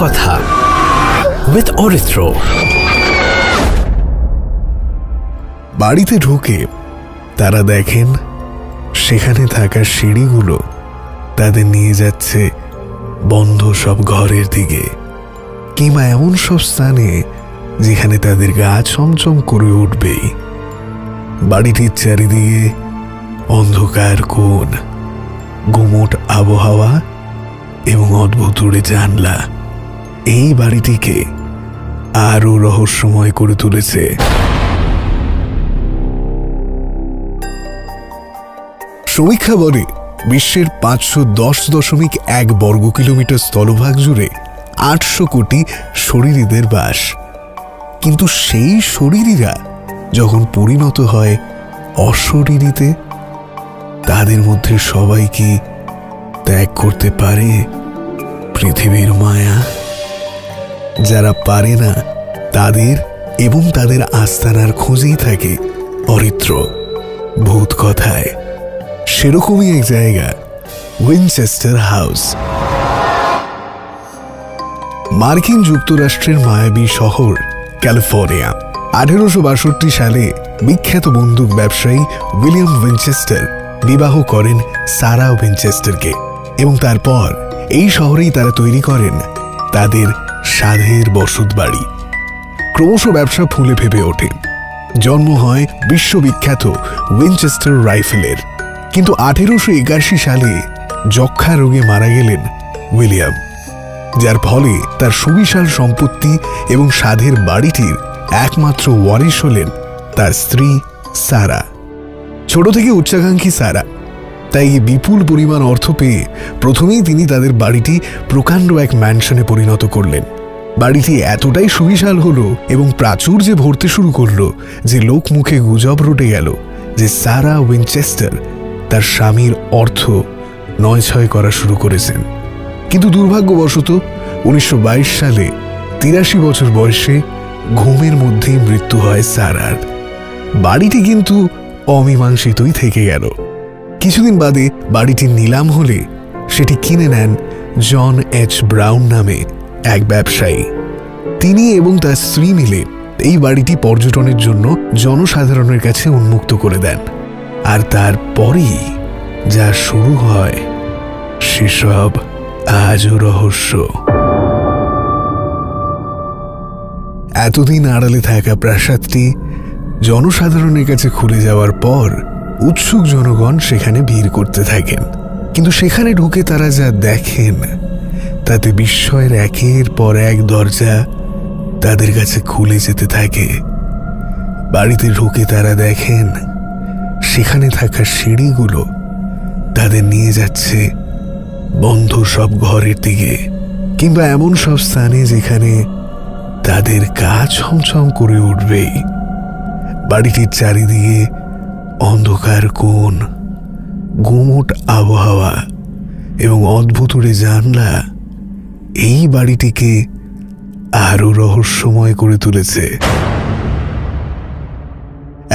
কথা উইথ অরিত্র। বাড়িতে ঢুকে তারা দেখেন সেখানে থাকা সিঁড়িগুলো তাদের নিয়ে যাচ্ছে বন্ধ সব ঘরের দিকে, কিংবা এমন সব স্থানে যেখানে তাদের গা ছমছম করে উঠবেই। বাড়িটির চারিদিকে অন্ধকার কোণ, গুমোট আবহাওয়া এবং অদ্ভুত উড়ে জানলা এই বাড়িটিকে আরো রহস্যময় করে তুলেছে। সমীক্ষা বলে বিশ্বের 510.1 বর্গ কিলোমিটার স্থলভাগ জুড়ে 800 কোটি শরীরীদের বাস। কিন্তু সেই শরীরীরা যখন পরিণত হয় অশরীরীতে, তাদের মধ্যে সবাই কি ত্যাগ করতে পারে পৃথিবীর মায়া? যারা পারে না তাদের এবং তাদের আস্তানার খোঁজেই থাকে অরিত্র ভূত কথায়। সেরকমই এক জায়গা উইনচেস্টার হাউস। মার্কিন যুক্তরাষ্ট্রের মায়াবী শহর ক্যালিফোর্নিয়া। 1862 সালে বিখ্যাত বন্দুক ব্যবসায়ী উইলিয়াম উইনচেস্টার বিবাহ করেন সারা উইনচেস্টারকে, এবং তারপর এই শহরেই তারা তৈরি করেন তাদের সাধের বসত বাড়ি। ক্রমশ ব্যবসা ফুলে ফেপে ওঠে। জন্ম হয় বিশ্ববিখ্যাত উইনচেস্টার রাইফেলের। কিন্তু 1881 সালে যক্ষা রোগে মারা গেলেন উইলিয়াম, যার ফলে তার সুবিশাল সম্পত্তি এবং সাধের বাড়িটির একমাত্র ওয়ারিশ হলেন তার স্ত্রী সারা। ছোট থেকে উচ্চাকাঙ্ক্ষী সারা, তাই বিপুল পরিমাণ অর্থ পেয়ে প্রথমেই তিনি তাদের বাড়িটি প্রকাণ্ড এক ম্যানশনে পরিণত করলেন। বাড়িটি এতটাই সুবিশাল হলো এবং প্রাচুর্যে ভরতে শুরু করলো যে লোক মুখে গুজব রটে গেল যে সারা উইনচেস্টার তার স্বামীর অর্থ নয়ছয় করা শুরু করেছেন। কিন্তু দুর্ভাগ্যবশত 1922 সালে 83 বছর বয়সে ঘুমের মধ্যেই মৃত্যু হয় সারার। বাড়িটি কিন্তু অমীমাংসিতই থেকে গেল। কিছুদিন বাদে বাড়িটি নিলাম হলে সেটি কিনে নেন জন এইচ ব্রাউন নামে এক ব্যবসায়ী। তিনি এবং তার স্ত্রী মিলে এই বাড়িটি পর্যটনের জন্য জনসাধারণের কাছে উন্মুক্ত করে দেন। আর তারপরেই যা শুরু হয় সেসব আজও রহস্য। এতদিন আড়ালে থাকা প্রাসাদটি জনসাধারণের কাছে খুলে যাওয়ার পর উৎসুক জনগণ সেখানে ভিড় করতে থাকেন। কিন্তু সেখানে ঢুকে তারা যা দেখেন তাতে বিস্ময়ের একের পর এক দরজা তাদের কাছে খুলে যেতে থাকে। বাড়িতে ঢুকে তারা দেখেন সেখানে থাকা সিঁড়িগুলো তাদের নিয়ে যাচ্ছে বন্ধ সব ঘরের দিকে, কিংবা এমন সব স্থানে যেখানে তাদের গা ছমছম করে উঠবেই। বাড়িটির চারিদিকে অন্ধকার কোণ, গুমোট আবহাওয়া এবং অদ্ভুত উড়ে জানলা এই বাড়িটিকে আরো রহস্যময় করে তুলেছে।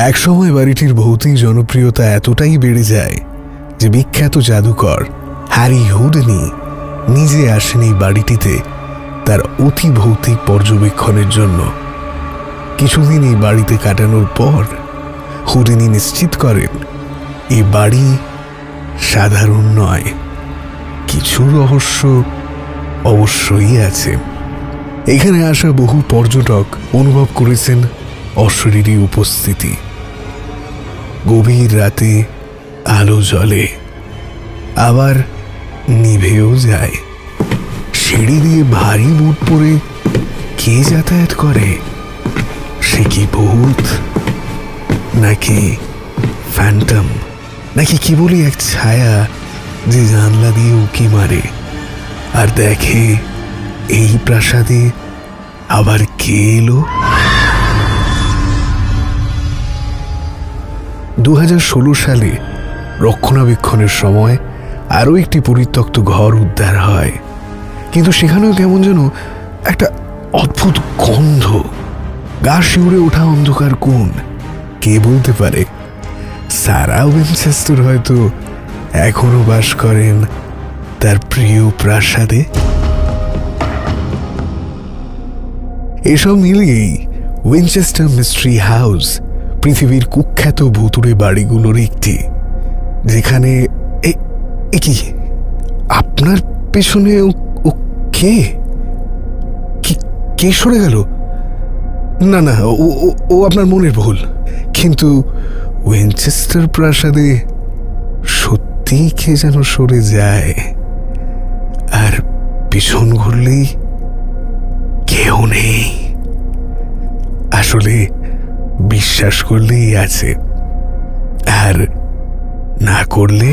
একসময় বাড়িটির ভৌতিক জনপ্রিয়তা এতটাই বেড়ে যায় যে বিখ্যাত জাদুকর হ্যারি হুডেনি নিজে আসেন এই বাড়িটিতে তার অতি ভৌতিক পর্যবেক্ষণের জন্য। কিছুদিন এই বাড়িতে কাটানোর পর হুডেনি নিশ্চিত করেন এই বাড়ি সাধারণ নয়, কিছু রহস্য অবশ্যই আছে। এখানে আসা বহু পর্যটক অনুভব করেছেন অশরীরী উপস্থিতি। গভীর রাতে আলো জ্বলে, আবার নিভেও যায়। সিঁড়ি দিয়ে ভারী বুট পরে কে যাতায়াত করে? সে কি ভূত, নাকি ফ্যান্টম, নাকি কি বলি এক ছায়া যে জানলা দিয়ে উকি মারে আর দেখে এই প্রাসাদে আবার কে এলো? 2016 সালে রক্ষণাবেক্ষণের সময় আরও একটি পরিত্যক্ত ঘর উদ্ধার হয়, কিন্তু সেখানেও কেমন যেন একটা অদ্ভুত গন্ধ, গা শিউরে ওঠা অন্ধকার কোণ। কে বলতে পারে সারা উইনচেস্টার হয়তো এখনো বাস করেন তার প্রিয় প্রাসাদে? এসব মিলিয়েই উইনচেস্টার মিস্ট্রি হাউস পৃথিবীর কুখ্যাত ভুতুড়ে বাড়িগুলোর একটি, যেখানে কি আপনার পেছনে ও কে কে সরে গেল? না না, ও আপনার মনের ভুল। কিন্তু উইনচেস্টার প্রাসাদে সত্যি কে যেন সরে যায়, আর পিছন ঘুরলেই কেউ নেই। আসলে বিশ্বাস করলেই আছে, আর না করলে